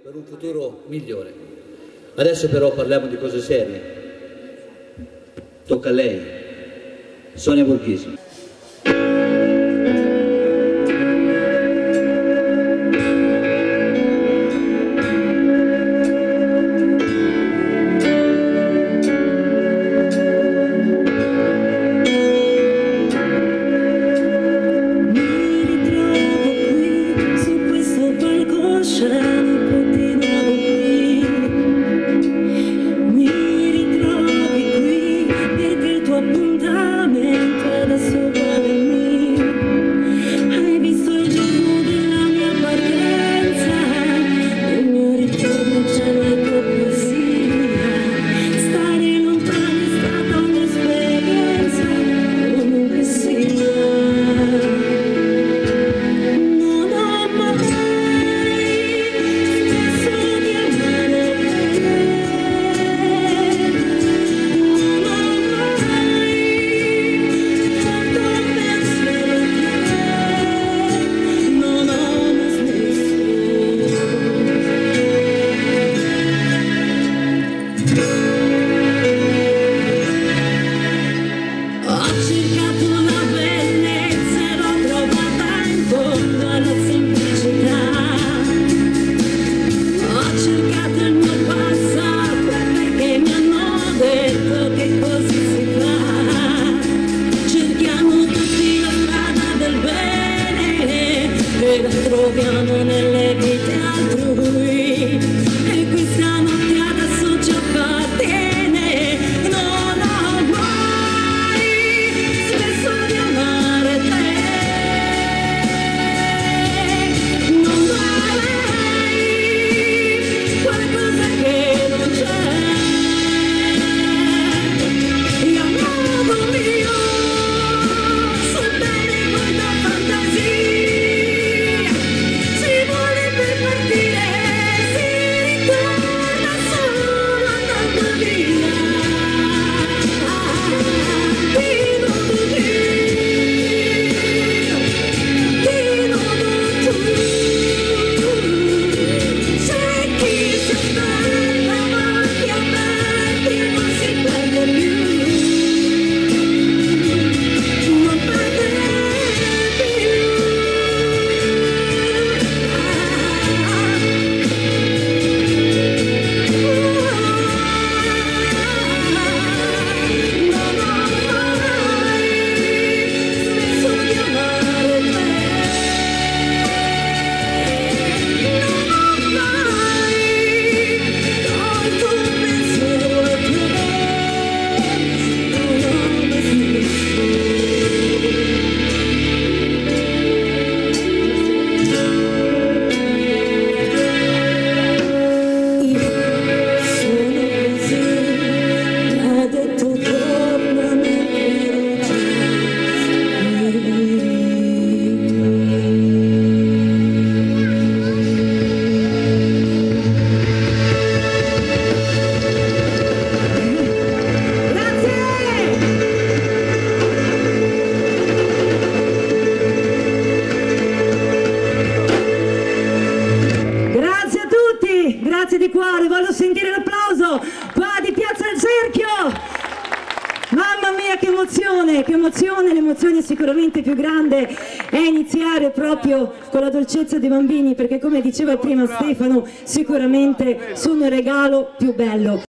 per un futuro migliore. Adesso però parliamo di cose serie. Tocca a lei, Sonia Borghesi. Troviamo nelle vite altrui e questa notte adesso ci appartiene. Non ho mai smesso di amare te, non mai qualcosa che non c'è. Io amavo mio sul bene molta fantasia. Grazie di cuore, voglio sentire l'applauso qua di Piazza del Cerchio. Mamma mia che emozione, l'emozione sicuramente più grande è iniziare proprio con la dolcezza dei bambini, perché come diceva prima Stefano, sicuramente sono il regalo più bello.